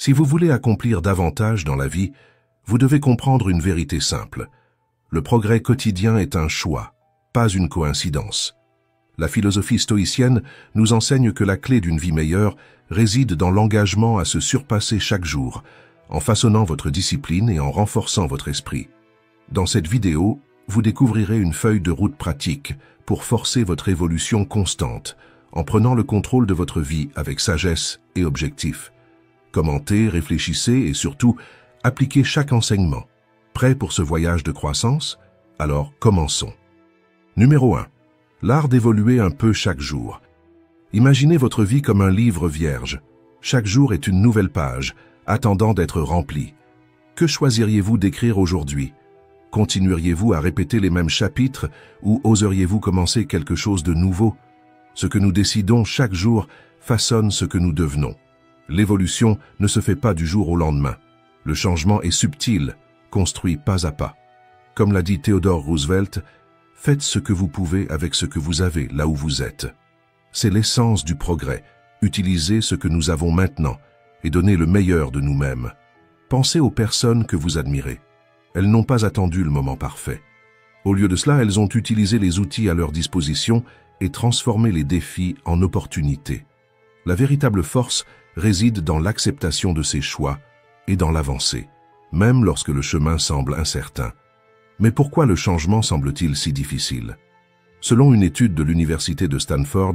Si vous voulez accomplir davantage dans la vie, vous devez comprendre une vérité simple. Le progrès quotidien est un choix, pas une coïncidence. La philosophie stoïcienne nous enseigne que la clé d'une vie meilleure réside dans l'engagement à se surpasser chaque jour, en façonnant votre discipline et en renforçant votre esprit. Dans cette vidéo, vous découvrirez une feuille de route pratique pour forcer votre évolution constante, en prenant le contrôle de votre vie avec sagesse et objectif. Commentez, réfléchissez et surtout, appliquez chaque enseignement. Prêt pour ce voyage de croissance? Alors commençons. Numéro 1. L'art d'évoluer un peu chaque jour. Imaginez votre vie comme un livre vierge. Chaque jour est une nouvelle page, attendant d'être remplie. Que choisiriez-vous d'écrire aujourd'hui? Continueriez-vous à répéter les mêmes chapitres ou oseriez-vous commencer quelque chose de nouveau? Ce que nous décidons chaque jour façonne ce que nous devenons. L'évolution ne se fait pas du jour au lendemain. Le changement est subtil, construit pas à pas. Comme l'a dit Theodore Roosevelt, faites ce que vous pouvez avec ce que vous avez là où vous êtes. C'est l'essence du progrès. Utilisez ce que nous avons maintenant et donnez le meilleur de nous-mêmes. Pensez aux personnes que vous admirez. Elles n'ont pas attendu le moment parfait. Au lieu de cela, elles ont utilisé les outils à leur disposition et transformé les défis en opportunités. La véritable force réside dans l'acceptation de ses choix et dans l'avancée, même lorsque le chemin semble incertain. Mais pourquoi le changement semble-t-il si difficile? Selon une étude de l'université de Stanford,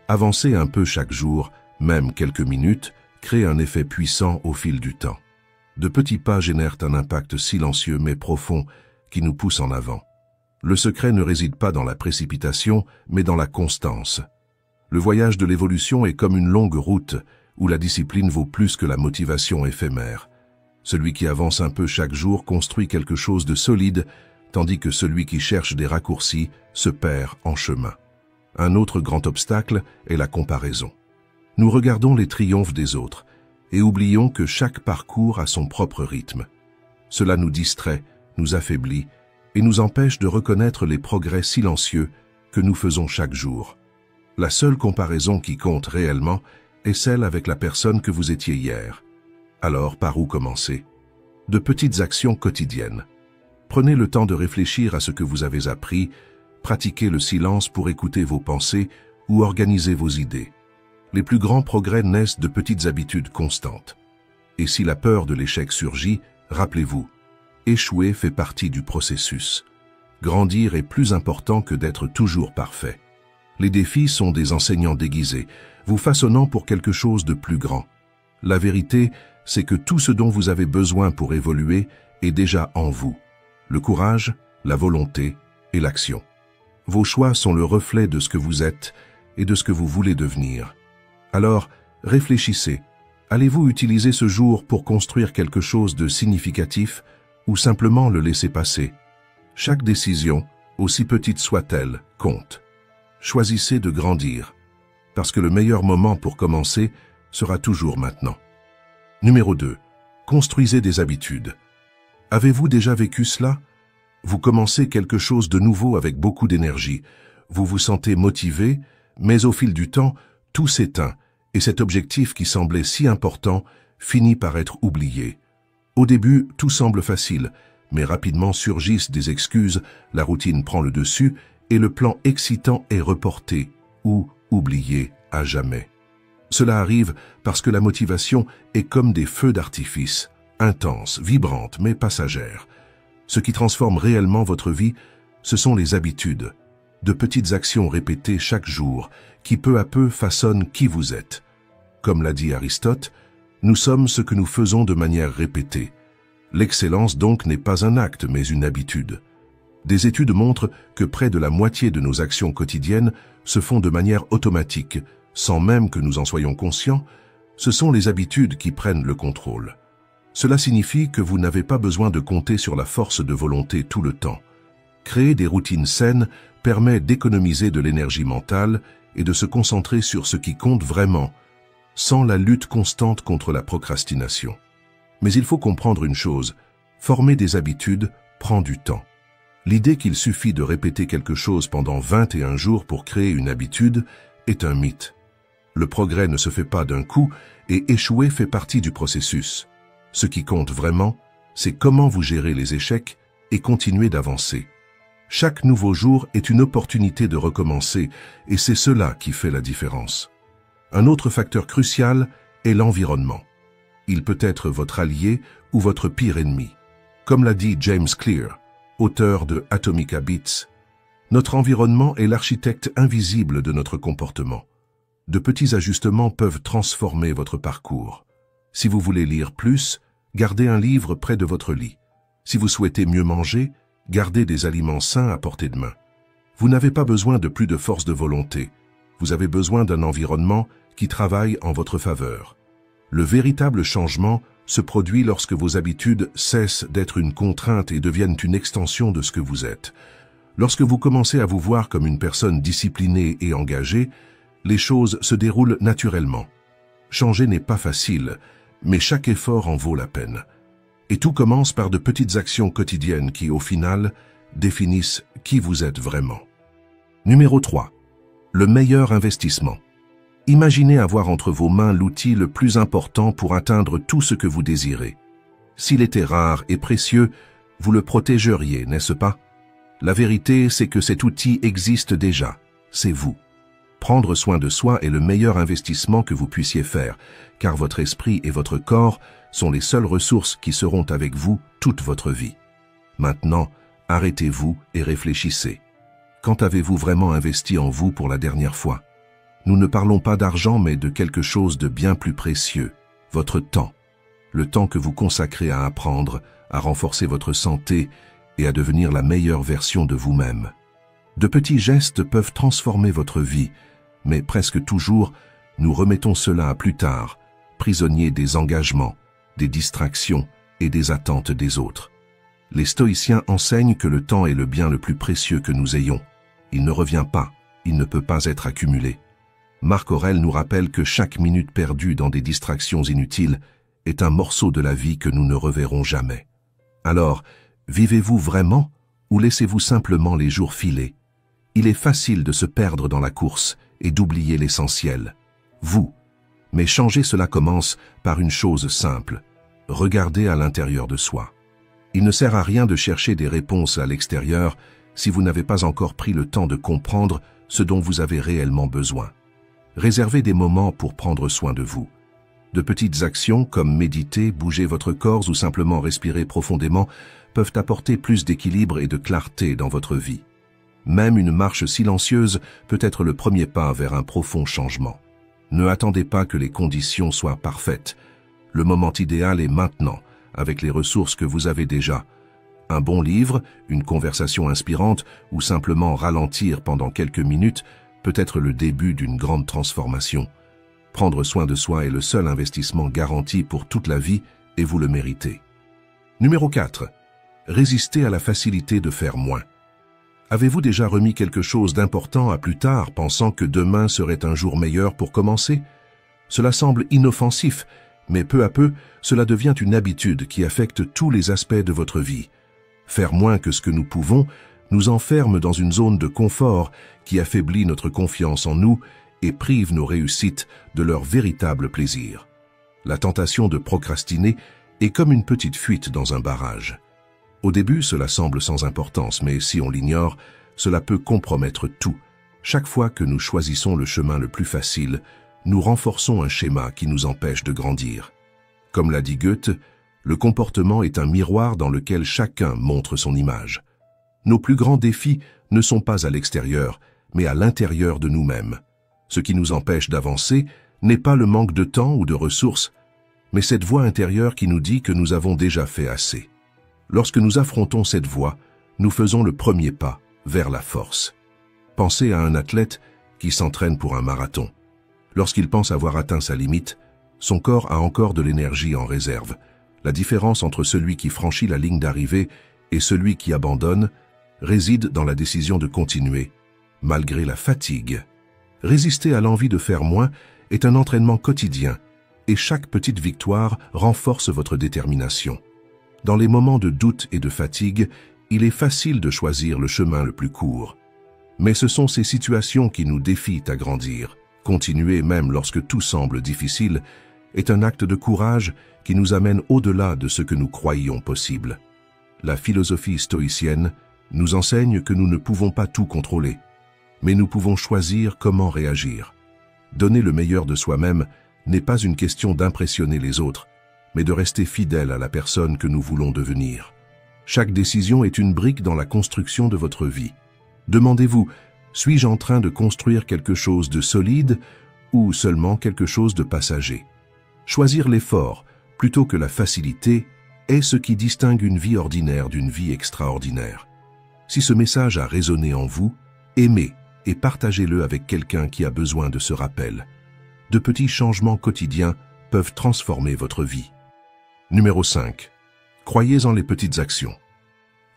avancer un peu chaque jour, même quelques minutes, crée un effet puissant au fil du temps. De petits pas génèrent un impact silencieux mais profond qui nous pousse en avant. Le secret ne réside pas dans la précipitation, mais dans la constance. Le voyage de l'évolution est comme une longue route où la discipline vaut plus que la motivation éphémère. Celui qui avance un peu chaque jour construit quelque chose de solide, tandis que celui qui cherche des raccourcis se perd en chemin. Un autre grand obstacle est la comparaison. Nous regardons les triomphes des autres et oublions que chaque parcours a son propre rythme. Cela nous distrait, nous affaiblit et nous empêche de reconnaître les progrès silencieux que nous faisons chaque jour. La seule comparaison qui compte réellement est celle avec la personne que vous étiez hier. Alors, par où commencer? De petites actions quotidiennes. Prenez le temps de réfléchir à ce que vous avez appris, pratiquez le silence pour écouter vos pensées ou organisez vos idées. Les plus grands progrès naissent de petites habitudes constantes. Et si la peur de l'échec surgit, rappelez-vous, échouer fait partie du processus. Grandir est plus important que d'être toujours parfait. Les défis sont des enseignants déguisés, vous façonnant pour quelque chose de plus grand. La vérité, c'est que tout ce dont vous avez besoin pour évoluer est déjà en vous. Le courage, la volonté et l'action. Vos choix sont le reflet de ce que vous êtes et de ce que vous voulez devenir. Alors, réfléchissez. Allez-vous utiliser ce jour pour construire quelque chose de significatif ou simplement le laisser passer? Chaque décision, aussi petite soit-elle, compte. Choisissez de grandir, parce que le meilleur moment pour commencer sera toujours maintenant. Numéro 2. Construisez des habitudes. Avez-vous déjà vécu cela? Vous commencez quelque chose de nouveau avec beaucoup d'énergie. Vous vous sentez motivé, mais au fil du temps, tout s'éteint et cet objectif qui semblait si important finit par être oublié. Au début, tout semble facile, mais rapidement surgissent des excuses, la routine prend le dessus et le plan excitant est reporté ou oublié à jamais. Cela arrive parce que la motivation est comme des feux d'artifice, intenses, vibrantes mais passagères. Ce qui transforme réellement votre vie, ce sont les habitudes, de petites actions répétées chaque jour qui peu à peu façonnent qui vous êtes. Comme l'a dit Aristote, nous sommes ce que nous faisons de manière répétée. L'excellence donc n'est pas un acte mais une habitude. Des études montrent que près de la moitié de nos actions quotidiennes se font de manière automatique, sans même que nous en soyons conscients. Ce sont les habitudes qui prennent le contrôle. Cela signifie que vous n'avez pas besoin de compter sur la force de volonté tout le temps. Créer des routines saines permet d'économiser de l'énergie mentale et de se concentrer sur ce qui compte vraiment, sans la lutte constante contre la procrastination. Mais il faut comprendre une chose, former des habitudes prend du temps. L'idée qu'il suffit de répéter quelque chose pendant 21 jours pour créer une habitude est un mythe. Le progrès ne se fait pas d'un coup et échouer fait partie du processus. Ce qui compte vraiment, c'est comment vous gérez les échecs et continuez d'avancer. Chaque nouveau jour est une opportunité de recommencer et c'est cela qui fait la différence. Un autre facteur crucial est l'environnement. Il peut être votre allié ou votre pire ennemi. Comme l'a dit James Clear, auteur de Atomic Habits, notre environnement est l'architecte invisible de notre comportement. De petits ajustements peuvent transformer votre parcours. Si vous voulez lire plus, gardez un livre près de votre lit. Si vous souhaitez mieux manger, gardez des aliments sains à portée de main. Vous n'avez pas besoin de plus de force de volonté. Vous avez besoin d'un environnement qui travaille en votre faveur. Le véritable changement se produit lorsque vos habitudes cessent d'être une contrainte et deviennent une extension de ce que vous êtes. Lorsque vous commencez à vous voir comme une personne disciplinée et engagée, les choses se déroulent naturellement. Changer n'est pas facile, mais chaque effort en vaut la peine. Et tout commence par de petites actions quotidiennes qui, au final, définissent qui vous êtes vraiment. Numéro 3. Le meilleur investissement. Imaginez avoir entre vos mains l'outil le plus important pour atteindre tout ce que vous désirez. S'il était rare et précieux, vous le protégeriez, n'est-ce pas? La vérité, c'est que cet outil existe déjà. C'est vous. Prendre soin de soi est le meilleur investissement que vous puissiez faire, car votre esprit et votre corps sont les seules ressources qui seront avec vous toute votre vie. Maintenant, arrêtez-vous et réfléchissez. Quand avez-vous vraiment investi en vous pour la dernière fois? Nous ne parlons pas d'argent, mais de quelque chose de bien plus précieux, votre temps. Le temps que vous consacrez à apprendre, à renforcer votre santé et à devenir la meilleure version de vous-même. De petits gestes peuvent transformer votre vie, mais presque toujours, nous remettons cela à plus tard, prisonniers des engagements, des distractions et des attentes des autres. Les stoïciens enseignent que le temps est le bien le plus précieux que nous ayons. Il ne revient pas, il ne peut pas être accumulé. Marc Aurèle nous rappelle que chaque minute perdue dans des distractions inutiles est un morceau de la vie que nous ne reverrons jamais. Alors, vivez-vous vraiment ou laissez-vous simplement les jours filer? Il est facile de se perdre dans la course et d'oublier l'essentiel. Vous. Mais changer cela commence par une chose simple. Regardez à l'intérieur de soi. Il ne sert à rien de chercher des réponses à l'extérieur si vous n'avez pas encore pris le temps de comprendre ce dont vous avez réellement besoin. Réservez des moments pour prendre soin de vous. De petites actions comme méditer, bouger votre corps ou simplement respirer profondément peuvent apporter plus d'équilibre et de clarté dans votre vie. Même une marche silencieuse peut être le premier pas vers un profond changement. Ne attendez pas que les conditions soient parfaites. Le moment idéal est maintenant, avec les ressources que vous avez déjà. Un bon livre, une conversation inspirante ou simplement ralentir pendant quelques minutes peut être le début d'une grande transformation. Prendre soin de soi est le seul investissement garanti pour toute la vie et vous le méritez. Numéro 4. Résister à la facilité de faire moins. Avez-vous déjà remis quelque chose d'important à plus tard, pensant que demain serait un jour meilleur pour commencer? Cela semble inoffensif, mais peu à peu, cela devient une habitude qui affecte tous les aspects de votre vie. Faire moins que ce que nous pouvons nous enferme dans une zone de confort qui affaiblit notre confiance en nous et prive nos réussites de leur véritable plaisir. La tentation de procrastiner est comme une petite fuite dans un barrage. Au début, cela semble sans importance, mais si on l'ignore, cela peut compromettre tout. Chaque fois que nous choisissons le chemin le plus facile, nous renforçons un schéma qui nous empêche de grandir. Comme l'a dit Goethe, le comportement est un miroir dans lequel chacun montre son image. Nos plus grands défis ne sont pas à l'extérieur, mais à l'intérieur de nous-mêmes. Ce qui nous empêche d'avancer n'est pas le manque de temps ou de ressources, mais cette voix intérieure qui nous dit que nous avons déjà fait assez. Lorsque nous affrontons cette voix, nous faisons le premier pas vers la force. Pensez à un athlète qui s'entraîne pour un marathon. Lorsqu'il pense avoir atteint sa limite, son corps a encore de l'énergie en réserve. La différence entre celui qui franchit la ligne d'arrivée et celui qui abandonne réside dans la décision de continuer, malgré la fatigue. Résister à l'envie de faire moins est un entraînement quotidien et chaque petite victoire renforce votre détermination. Dans les moments de doute et de fatigue, il est facile de choisir le chemin le plus court. Mais ce sont ces situations qui nous défient à grandir, Continuer même lorsque tout semble difficile est un acte de courage qui nous amène au-delà de ce que nous croyions possible. La philosophie stoïcienne nous enseigne que nous ne pouvons pas tout contrôler, mais nous pouvons choisir comment réagir. Donner le meilleur de soi-même n'est pas une question d'impressionner les autres, mais de rester fidèle à la personne que nous voulons devenir. Chaque décision est une brique dans la construction de votre vie. Demandez-vous, suis-je en train de construire quelque chose de solide ou seulement quelque chose de passager? Choisir l'effort plutôt que la facilité est ce qui distingue une vie ordinaire d'une vie extraordinaire. Si ce message a résonné en vous, aimez et partagez-le avec quelqu'un qui a besoin de ce rappel. De petits changements quotidiens peuvent transformer votre vie. Numéro 5. Croyez en les petites actions.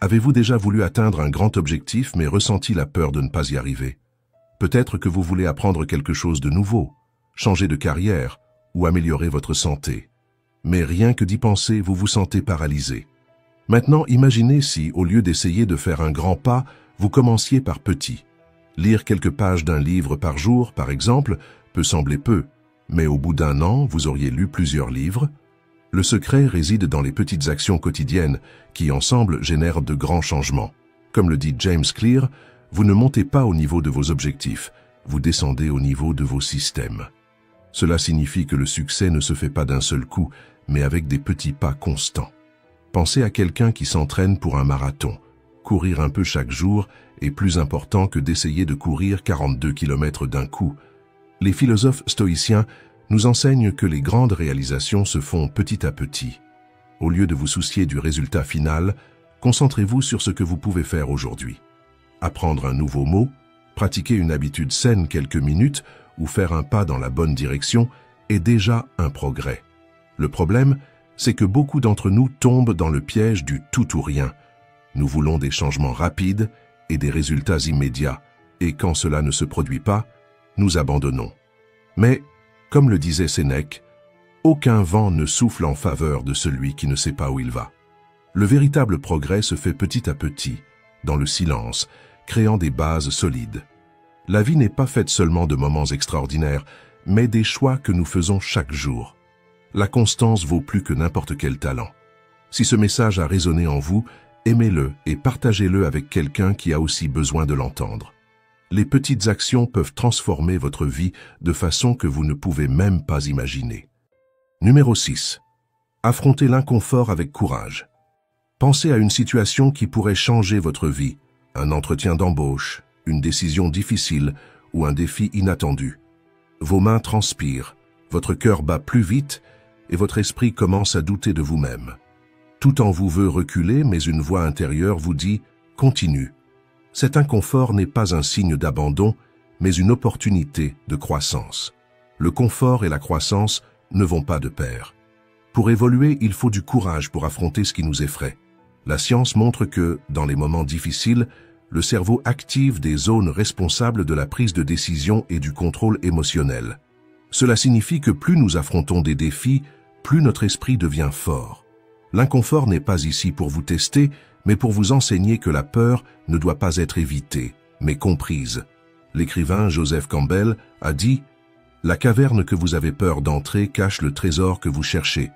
Avez-vous déjà voulu atteindre un grand objectif mais ressenti la peur de ne pas y arriver? Peut-être que vous voulez apprendre quelque chose de nouveau, changer de carrière ou améliorer votre santé. Mais rien que d'y penser, vous vous sentez paralysé. Maintenant, imaginez si, au lieu d'essayer de faire un grand pas, vous commenciez par petit. Lire quelques pages d'un livre par jour, par exemple, peut sembler peu, mais au bout d'un an, vous auriez lu plusieurs livres. Le secret réside dans les petites actions quotidiennes qui, ensemble, génèrent de grands changements. Comme le dit James Clear, vous ne montez pas au niveau de vos objectifs, vous descendez au niveau de vos systèmes. Cela signifie que le succès ne se fait pas d'un seul coup, mais avec des petits pas constants. Pensez à quelqu'un qui s'entraîne pour un marathon. Courir un peu chaque jour est plus important que d'essayer de courir 42 km d'un coup. Les philosophes stoïciens nous enseignent que les grandes réalisations se font petit à petit. Au lieu de vous soucier du résultat final, concentrez-vous sur ce que vous pouvez faire aujourd'hui. Apprendre un nouveau mot, pratiquer une habitude saine quelques minutes ou faire un pas dans la bonne direction est déjà un progrès. Le problème, c'est que beaucoup d'entre nous tombent dans le piège du tout ou rien. Nous voulons des changements rapides et des résultats immédiats, et quand cela ne se produit pas, nous abandonnons. Mais, comme le disait Sénèque, aucun vent ne souffle en faveur de celui qui ne sait pas où il va. Le véritable progrès se fait petit à petit, dans le silence, créant des bases solides. La vie n'est pas faite seulement de moments extraordinaires, mais des choix que nous faisons chaque jour. La constance vaut plus que n'importe quel talent. Si ce message a résonné en vous, aimez-le et partagez-le avec quelqu'un qui a aussi besoin de l'entendre. Les petites actions peuvent transformer votre vie de façon que vous ne pouvez même pas imaginer. Numéro 6. Affrontez l'inconfort avec courage. Pensez à une situation qui pourrait changer votre vie, un entretien d'embauche, une décision difficile ou un défi inattendu. Vos mains transpirent, votre cœur bat plus vite et votre esprit commence à douter de vous-même. Tout en vous veut reculer, mais une voix intérieure vous dit « Continue ». Cet inconfort n'est pas un signe d'abandon, mais une opportunité de croissance. Le confort et la croissance ne vont pas de pair. Pour évoluer, il faut du courage pour affronter ce qui nous effraie. La science montre que, dans les moments difficiles, le cerveau active des zones responsables de la prise de décision et du contrôle émotionnel. Cela signifie que plus nous affrontons des défis, plus notre esprit devient fort. L'inconfort n'est pas ici pour vous tester, mais pour vous enseigner que la peur ne doit pas être évitée, mais comprise. L'écrivain Joseph Campbell a dit « La caverne que vous avez peur d'entrer cache le trésor que vous cherchez.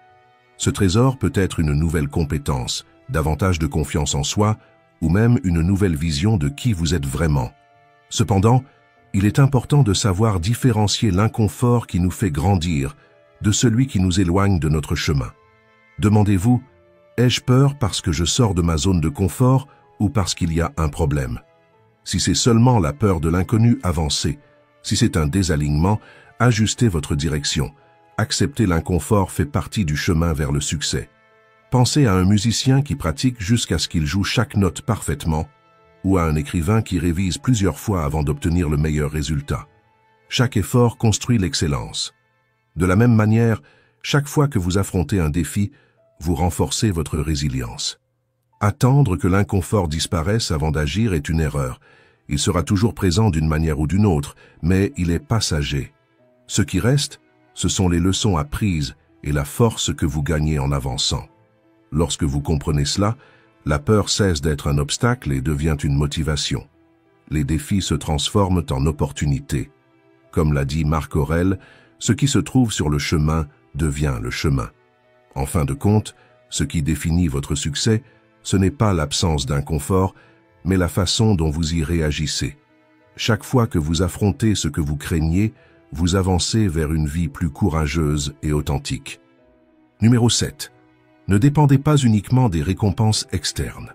Ce trésor peut être une nouvelle compétence, davantage de confiance en soi, ou même une nouvelle vision de qui vous êtes vraiment. Cependant, il est important de savoir différencier l'inconfort qui nous fait grandir de celui qui nous éloigne de notre chemin. Demandez-vous, ai-je peur parce que je sors de ma zone de confort ou parce qu'il y a un problème? Si c'est seulement la peur de l'inconnu, avancez. Si c'est un désalignement, ajustez votre direction. Accepter l'inconfort fait partie du chemin vers le succès. Pensez à un musicien qui pratique jusqu'à ce qu'il joue chaque note parfaitement, ou à un écrivain qui révise plusieurs fois avant d'obtenir le meilleur résultat. Chaque effort construit l'excellence. De la même manière, chaque fois que vous affrontez un défi, vous renforcez votre résilience. Attendre que l'inconfort disparaisse avant d'agir est une erreur. Il sera toujours présent d'une manière ou d'une autre, mais il est passager. Ce qui reste, ce sont les leçons apprises et la force que vous gagnez en avançant. Lorsque vous comprenez cela, la peur cesse d'être un obstacle et devient une motivation. Les défis se transforment en opportunités. Comme l'a dit Marc Aurèle, ce qui se trouve sur le chemin devient le chemin. En fin de compte, ce qui définit votre succès, ce n'est pas l'absence d'inconfort, mais la façon dont vous y réagissez. Chaque fois que vous affrontez ce que vous craignez, vous avancez vers une vie plus courageuse et authentique. Numéro 7. Ne dépendez pas uniquement des récompenses externes.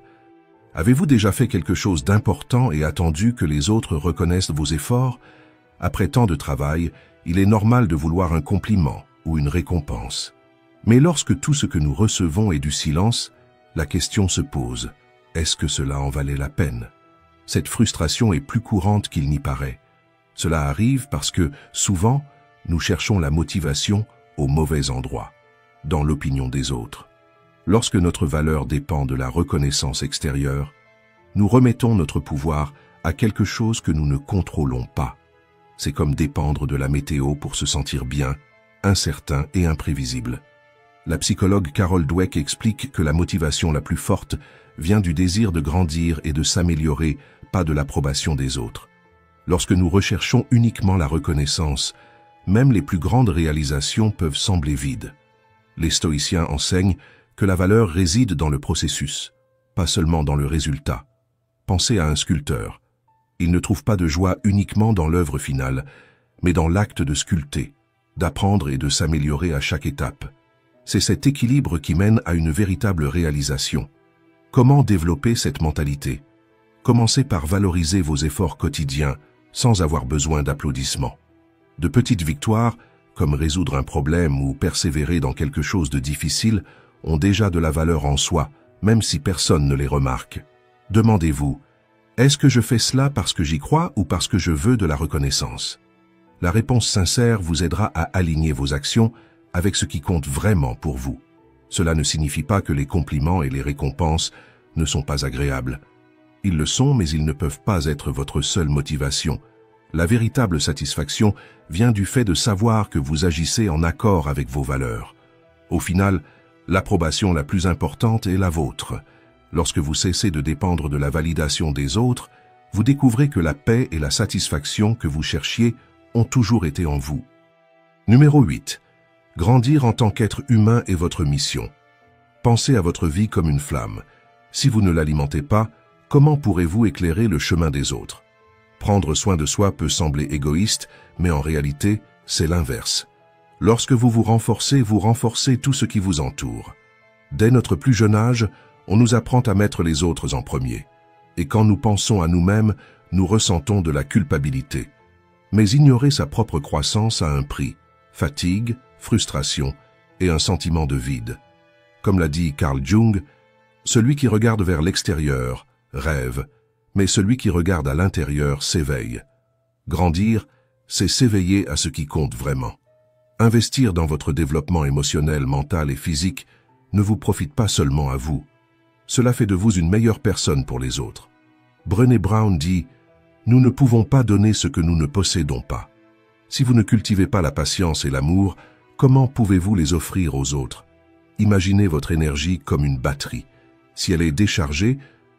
Avez-vous déjà fait quelque chose d'important et attendu que les autres reconnaissent vos efforts? Après tant de travail, il est normal de vouloir un compliment ou une récompense. Mais lorsque tout ce que nous recevons est du silence, la question se pose, est-ce que cela en valait la peine? Cette frustration est plus courante qu'il n'y paraît. Cela arrive parce que, souvent, nous cherchons la motivation au mauvais endroit, dans l'opinion des autres. Lorsque notre valeur dépend de la reconnaissance extérieure, nous remettons notre pouvoir à quelque chose que nous ne contrôlons pas. C'est comme dépendre de la météo pour se sentir bien, incertain et imprévisible. La psychologue Carol Dweck explique que la motivation la plus forte vient du désir de grandir et de s'améliorer, pas de l'approbation des autres. Lorsque nous recherchons uniquement la reconnaissance, même les plus grandes réalisations peuvent sembler vides. Les stoïciens enseignent que la valeur réside dans le processus, pas seulement dans le résultat. Pensez à un sculpteur. Il ne trouve pas de joie uniquement dans l'œuvre finale, mais dans l'acte de sculpter, d'apprendre et de s'améliorer à chaque étape. C'est cet équilibre qui mène à une véritable réalisation. Comment développer cette mentalité? Commencez par valoriser vos efforts quotidiens sans avoir besoin d'applaudissements. De petites victoires, comme résoudre un problème ou persévérer dans quelque chose de difficile, ont déjà de la valeur en soi, même si personne ne les remarque. Demandez-vous, est-ce que je fais cela parce que j'y crois ou parce que je veux de la reconnaissance? La réponse sincère vous aidera à aligner vos actions avec ce qui compte vraiment pour vous. Cela ne signifie pas que les compliments et les récompenses ne sont pas agréables. Ils le sont, mais ils ne peuvent pas être votre seule motivation. La véritable satisfaction vient du fait de savoir que vous agissez en accord avec vos valeurs. Au final, l'approbation la plus importante est la vôtre. Lorsque vous cessez de dépendre de la validation des autres, vous découvrez que la paix et la satisfaction que vous cherchiez ont toujours été en vous. Numéro 8. Grandir en tant qu'être humain est votre mission. Pensez à votre vie comme une flamme. Si vous ne l'alimentez pas, comment pourrez-vous éclairer le chemin des autres? Prendre soin de soi peut sembler égoïste, mais en réalité, c'est l'inverse. Lorsque vous vous renforcez tout ce qui vous entoure. Dès notre plus jeune âge, on nous apprend à mettre les autres en premier. Et quand nous pensons à nous-mêmes, nous ressentons de la culpabilité. Mais ignorer sa propre croissance a un prix. Fatigue, frustration et un sentiment de vide. Comme l'a dit Carl Jung, celui qui regarde vers l'extérieur rêve, mais celui qui regarde à l'intérieur s'éveille. Grandir, c'est s'éveiller à ce qui compte vraiment. Investir dans votre développement émotionnel, mental et physique ne vous profite pas seulement à vous. Cela fait de vous une meilleure personne pour les autres. Brené Brown dit « Nous ne pouvons pas donner ce que nous ne possédons pas. Si vous ne cultivez pas la patience et l'amour, comment pouvez-vous les offrir aux autres? Imaginez votre énergie comme une batterie. Si elle est déchargée,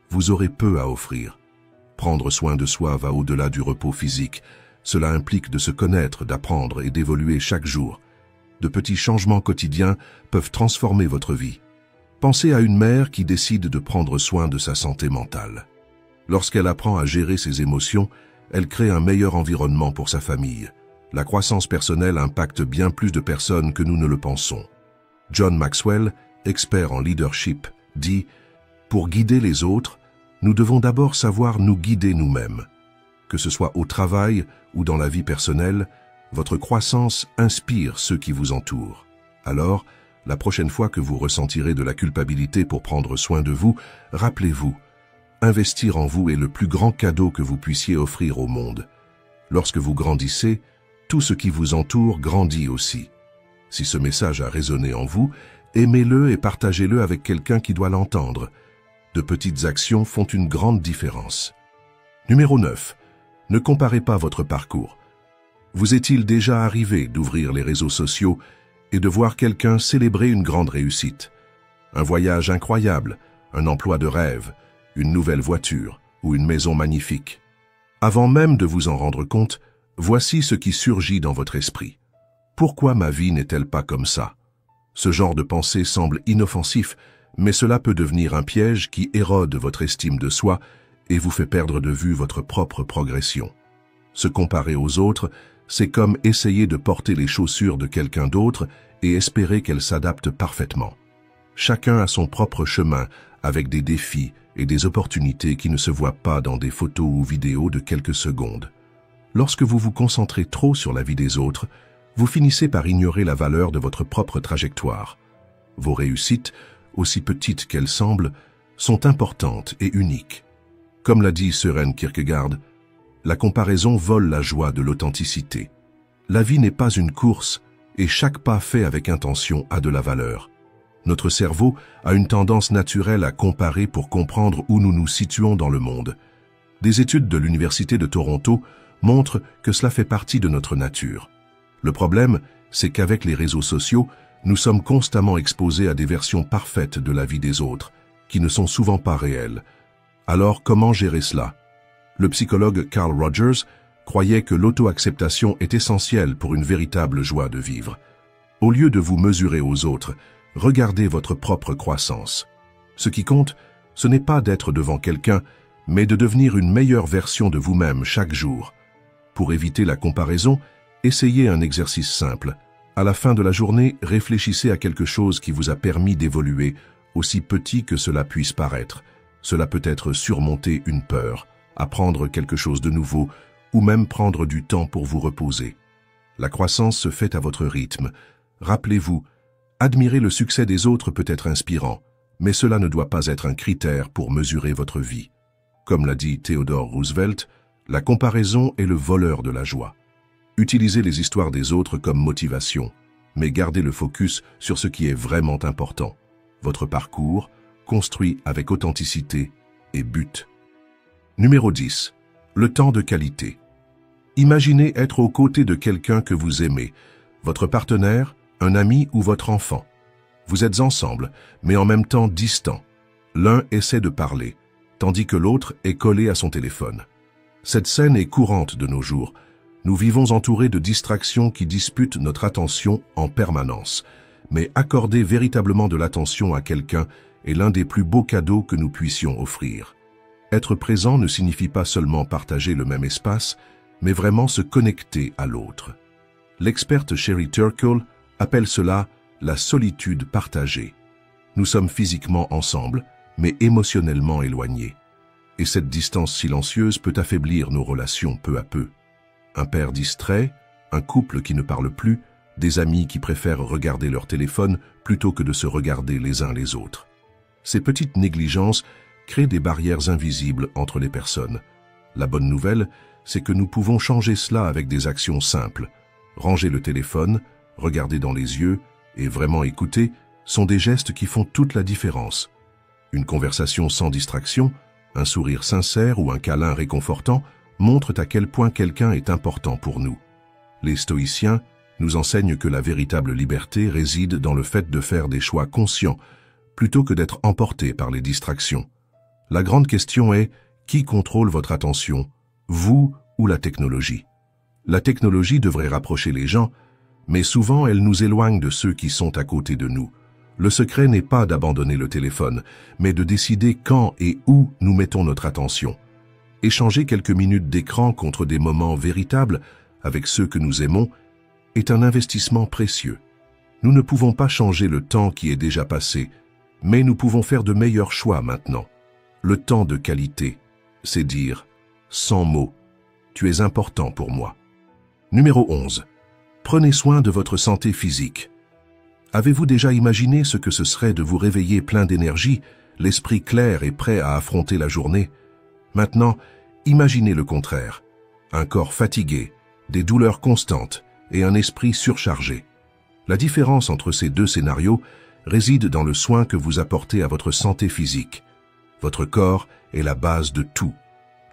vous aurez peu à offrir. Prendre soin de soi va au-delà du repos physique. Cela implique de se connaître, d'apprendre et d'évoluer chaque jour. De petits changements quotidiens peuvent transformer votre vie. Pensez à une mère qui décide de prendre soin de sa santé mentale. Lorsqu'elle apprend à gérer ses émotions, elle crée un meilleur environnement pour sa famille. La croissance personnelle impacte bien plus de personnes que nous ne le pensons. John Maxwell, expert en leadership, dit « Pour guider les autres, nous devons d'abord savoir nous guider nous-mêmes. Que ce soit au travail ou dans la vie personnelle, votre croissance inspire ceux qui vous entourent. Alors, la prochaine fois que vous ressentirez de la culpabilité pour prendre soin de vous, rappelez-vous, investir en vous est le plus grand cadeau que vous puissiez offrir au monde. Lorsque vous grandissez, tout ce qui vous entoure grandit aussi. Si ce message a résonné en vous, aimez-le et partagez-le avec quelqu'un qui doit l'entendre. De petites actions font une grande différence. Numéro 9. Ne comparez pas votre parcours. Vous est-il déjà arrivé d'ouvrir les réseaux sociaux et de voir quelqu'un célébrer une grande réussite? Un voyage incroyable, un emploi de rêve, une nouvelle voiture ou une maison magnifique. Avant même de vous en rendre compte, Voici ce qui surgit dans votre esprit. Pourquoi ma vie n'est-elle pas comme ça? Ce genre de pensée semble inoffensif, mais cela peut devenir un piège qui érode votre estime de soi et vous fait perdre de vue votre propre progression. Se comparer aux autres, c'est comme essayer de porter les chaussures de quelqu'un d'autre et espérer qu'elles s'adaptent parfaitement. Chacun a son propre chemin, avec des défis et des opportunités qui ne se voient pas dans des photos ou vidéos de quelques secondes. Lorsque vous vous concentrez trop sur la vie des autres, vous finissez par ignorer la valeur de votre propre trajectoire. Vos réussites, aussi petites qu'elles semblent, sont importantes et uniques. Comme l'a dit Søren Kierkegaard, la comparaison vole la joie de l'authenticité. La vie n'est pas une course et chaque pas fait avec intention a de la valeur. Notre cerveau a une tendance naturelle à comparer pour comprendre où nous nous situons dans le monde. Des études de l'Université de Toronto montrent que cela fait partie de notre nature. Le problème, c'est qu'avec les réseaux sociaux, nous sommes constamment exposés à des versions parfaites de la vie des autres, qui ne sont souvent pas réelles. Alors, comment gérer cela? Le psychologue Carl Rogers croyait que l'auto-acceptation est essentielle pour une véritable joie de vivre. Au lieu de vous mesurer aux autres, regardez votre propre croissance. Ce qui compte, ce n'est pas d'être devant quelqu'un, mais de devenir une meilleure version de vous-même chaque jour. Pour éviter la comparaison, essayez un exercice simple. À la fin de la journée, réfléchissez à quelque chose qui vous a permis d'évoluer, aussi petit que cela puisse paraître. Cela peut être surmonter une peur, apprendre quelque chose de nouveau, ou même prendre du temps pour vous reposer. La croissance se fait à votre rythme. Rappelez-vous, admirer le succès des autres peut être inspirant, mais cela ne doit pas être un critère pour mesurer votre vie. Comme l'a dit Theodore Roosevelt, la comparaison est le voleur de la joie. Utilisez les histoires des autres comme motivation, mais gardez le focus sur ce qui est vraiment important. Votre parcours, construit avec authenticité et but. Numéro 10. Le temps de qualité. Imaginez être aux côtés de quelqu'un que vous aimez, votre partenaire, un ami ou votre enfant. Vous êtes ensemble, mais en même temps distants. L'un essaie de parler, tandis que l'autre est collé à son téléphone. Cette scène est courante de nos jours. Nous vivons entourés de distractions qui disputent notre attention en permanence. Mais accorder véritablement de l'attention à quelqu'un est l'un des plus beaux cadeaux que nous puissions offrir. Être présent ne signifie pas seulement partager le même espace, mais vraiment se connecter à l'autre. L'experte Sherry Turkle appelle cela la solitude partagée. Nous sommes physiquement ensemble, mais émotionnellement éloignés. Et cette distance silencieuse peut affaiblir nos relations peu à peu. Un père distrait, un couple qui ne parle plus, des amis qui préfèrent regarder leur téléphone plutôt que de se regarder les uns les autres. Ces petites négligences créent des barrières invisibles entre les personnes. La bonne nouvelle, c'est que nous pouvons changer cela avec des actions simples. Ranger le téléphone, regarder dans les yeux et vraiment écouter sont des gestes qui font toute la différence. Une conversation sans distraction, un sourire sincère ou un câlin réconfortant montrent à quel point quelqu'un est important pour nous. Les stoïciens nous enseignent que la véritable liberté réside dans le fait de faire des choix conscients, plutôt que d'être emporté par les distractions. La grande question est, qui contrôle votre attention, vous ou la technologie? La technologie devrait rapprocher les gens, mais souvent elle nous éloigne de ceux qui sont à côté de nous. Le secret n'est pas d'abandonner le téléphone, mais de décider quand et où nous mettons notre attention. Échanger quelques minutes d'écran contre des moments véritables avec ceux que nous aimons est un investissement précieux. Nous ne pouvons pas changer le temps qui est déjà passé, mais nous pouvons faire de meilleurs choix maintenant. Le temps de qualité, c'est dire, sans mots, tu es important pour moi. Numéro 11. Prenez soin de votre santé physique. Avez-vous déjà imaginé ce que ce serait de vous réveiller plein d'énergie, l'esprit clair et prêt à affronter la journée? Maintenant, imaginez le contraire. Un corps fatigué, des douleurs constantes et un esprit surchargé. La différence entre ces deux scénarios réside dans le soin que vous apportez à votre santé physique. Votre corps est la base de tout.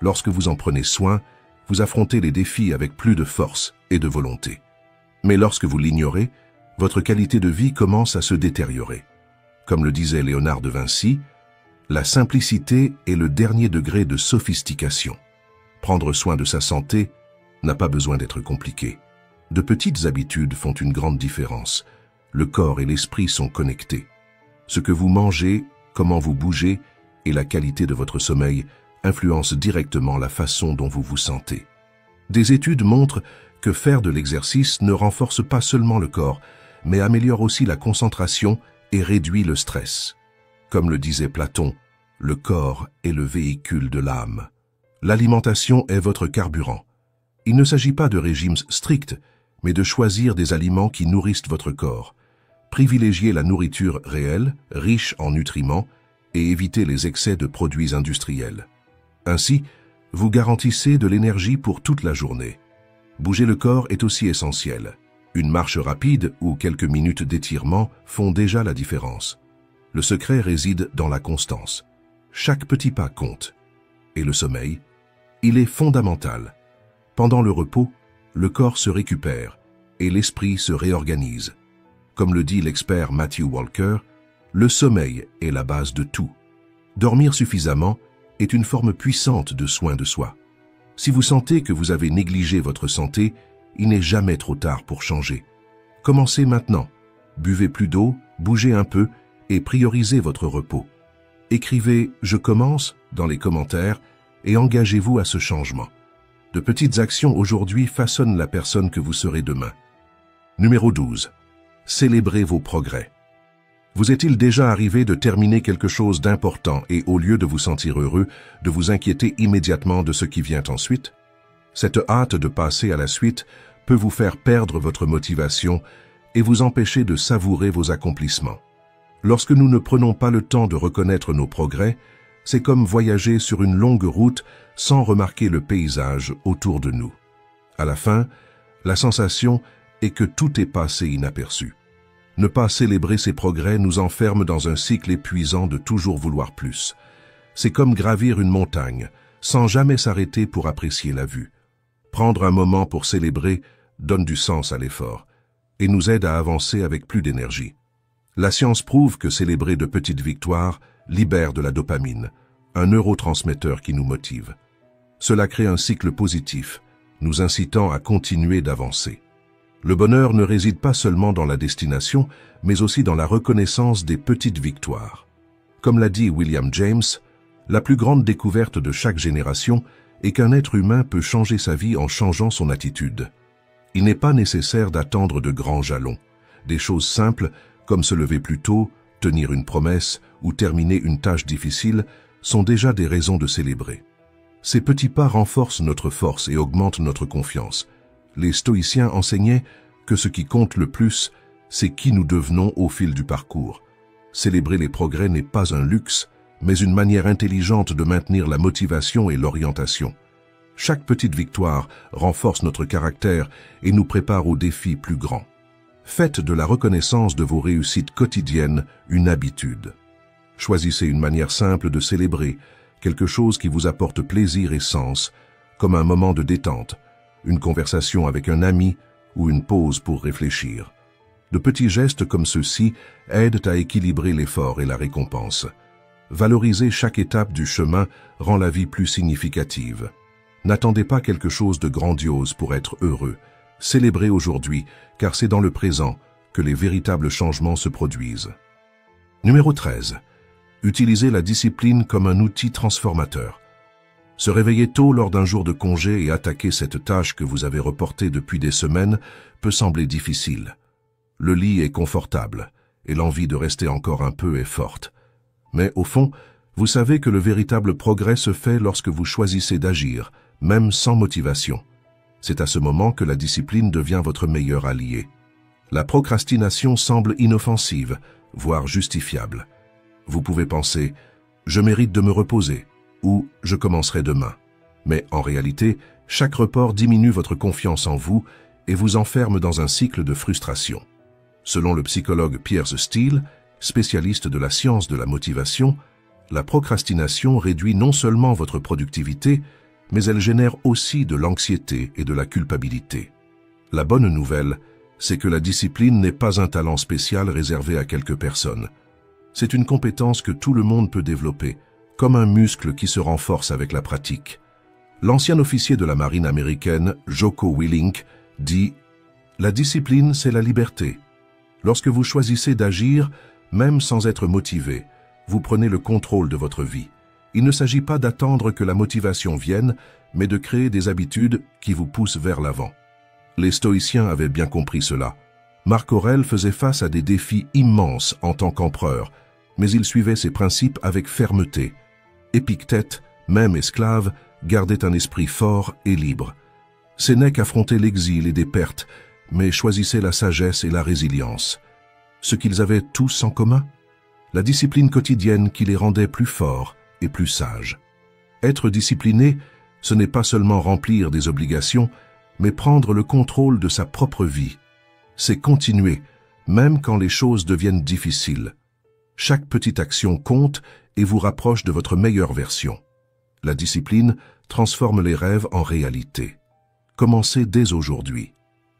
Lorsque vous en prenez soin, vous affrontez les défis avec plus de force et de volonté. Mais lorsque vous l'ignorez, votre qualité de vie commence à se détériorer. Comme le disait Léonard de Vinci, la simplicité est le dernier degré de sophistication. Prendre soin de sa santé n'a pas besoin d'être compliqué. De petites habitudes font une grande différence. Le corps et l'esprit sont connectés. Ce que vous mangez, comment vous bougez et la qualité de votre sommeil influencent directement la façon dont vous vous sentez. Des études montrent que faire de l'exercice ne renforce pas seulement le corps, mais améliore aussi la concentration et réduit le stress. Comme le disait Platon, le corps est le véhicule de l'âme. L'alimentation est votre carburant. Il ne s'agit pas de régimes stricts, mais de choisir des aliments qui nourrissent votre corps. Privilégiez la nourriture réelle, riche en nutriments, et évitez les excès de produits industriels. Ainsi, vous garantissez de l'énergie pour toute la journée. Bouger le corps est aussi essentiel. Une marche rapide ou quelques minutes d'étirement font déjà la différence. Le secret réside dans la constance. Chaque petit pas compte. Et le sommeil, il est fondamental. Pendant le repos, le corps se récupère et l'esprit se réorganise. Comme le dit l'expert Matthew Walker, le sommeil est la base de tout. Dormir suffisamment est une forme puissante de soin de soi. Si vous sentez que vous avez négligé votre santé, il n'est jamais trop tard pour changer. Commencez maintenant. Buvez plus d'eau, bougez un peu et priorisez votre repos. Écrivez « Je commence » dans les commentaires et engagez-vous à ce changement. De petites actions aujourd'hui façonnent la personne que vous serez demain. Numéro 12. Célébrez vos progrès. Vous est-il déjà arrivé de terminer quelque chose d'important et au lieu de vous sentir heureux, de vous inquiéter immédiatement de ce qui vient ensuite? Cette hâte de passer à la suite peut vous faire perdre votre motivation et vous empêcher de savourer vos accomplissements. Lorsque nous ne prenons pas le temps de reconnaître nos progrès, c'est comme voyager sur une longue route sans remarquer le paysage autour de nous. À la fin, la sensation est que tout est passé inaperçu. Ne pas célébrer ces progrès nous enferme dans un cycle épuisant de toujours vouloir plus. C'est comme gravir une montagne, sans jamais s'arrêter pour apprécier la vue. Prendre un moment pour célébrer donne du sens à l'effort et nous aide à avancer avec plus d'énergie. La science prouve que célébrer de petites victoires libère de la dopamine, un neurotransmetteur qui nous motive. Cela crée un cycle positif, nous incitant à continuer d'avancer. Le bonheur ne réside pas seulement dans la destination, mais aussi dans la reconnaissance des petites victoires. Comme l'a dit William James, la plus grande découverte de chaque génération est qu'un être humain peut changer sa vie en changeant son attitude. Il n'est pas nécessaire d'attendre de grands jalons. Des choses simples, comme se lever plus tôt, tenir une promesse ou terminer une tâche difficile, sont déjà des raisons de célébrer. Ces petits pas renforcent notre force et augmentent notre confiance. Les stoïciens enseignaient que ce qui compte le plus, c'est qui nous devenons au fil du parcours. Célébrer les progrès n'est pas un luxe, mais une manière intelligente de maintenir la motivation et l'orientation. Chaque petite victoire renforce notre caractère et nous prépare aux défis plus grands. Faites de la reconnaissance de vos réussites quotidiennes une habitude. Choisissez une manière simple de célébrer, quelque chose qui vous apporte plaisir et sens, comme un moment de détente, une conversation avec un ami ou une pause pour réfléchir. De petits gestes comme ceux-ci aident à équilibrer l'effort et la récompense. Valoriser chaque étape du chemin rend la vie plus significative. N'attendez pas quelque chose de grandiose pour être heureux. Célébrez aujourd'hui, car c'est dans le présent que les véritables changements se produisent. Numéro 13. Utilisez la discipline comme un outil transformateur. Se réveiller tôt lors d'un jour de congé et attaquer cette tâche que vous avez reportée depuis des semaines peut sembler difficile. Le lit est confortable et l'envie de rester encore un peu est forte. Mais au fond, vous savez que le véritable progrès se fait lorsque vous choisissez d'agir, même sans motivation. C'est à ce moment que la discipline devient votre meilleur allié. La procrastination semble inoffensive, voire justifiable. Vous pouvez penser « je mérite de me reposer » ou « je commencerai demain ». Mais en réalité, chaque report diminue votre confiance en vous et vous enferme dans un cycle de frustration. Selon le psychologue Piers Steel, spécialiste de la science de la motivation, la procrastination réduit non seulement votre productivité, mais elle génère aussi de l'anxiété et de la culpabilité. La bonne nouvelle, c'est que la discipline n'est pas un talent spécial réservé à quelques personnes. C'est une compétence que tout le monde peut développer, comme un muscle qui se renforce avec la pratique. L'ancien officier de la marine américaine, Jocko Willink, dit « La discipline, c'est la liberté. Lorsque vous choisissez d'agir, même sans être motivé, vous prenez le contrôle de votre vie. Il ne s'agit pas d'attendre que la motivation vienne, mais de créer des habitudes qui vous poussent vers l'avant. » Les stoïciens avaient bien compris cela. Marc Aurèle faisait face à des défis immenses en tant qu'empereur, mais il suivait ses principes avec fermeté. Épictète, même esclave, gardait un esprit fort et libre. Sénèque affrontait l'exil et des pertes, mais choisissait la sagesse et la résilience. Ce qu'ils avaient tous en commun? La discipline quotidienne qui les rendait plus forts et plus sages. Être discipliné, ce n'est pas seulement remplir des obligations, mais prendre le contrôle de sa propre vie. C'est continuer, même quand les choses deviennent difficiles. Chaque petite action compte et vous rapproche de votre meilleure version. La discipline transforme les rêves en réalité. Commencez dès aujourd'hui.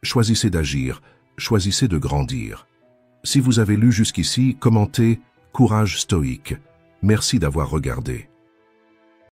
Choisissez d'agir, choisissez de grandir. Si vous avez lu jusqu'ici, commentez « Courage stoïque ». Merci d'avoir regardé.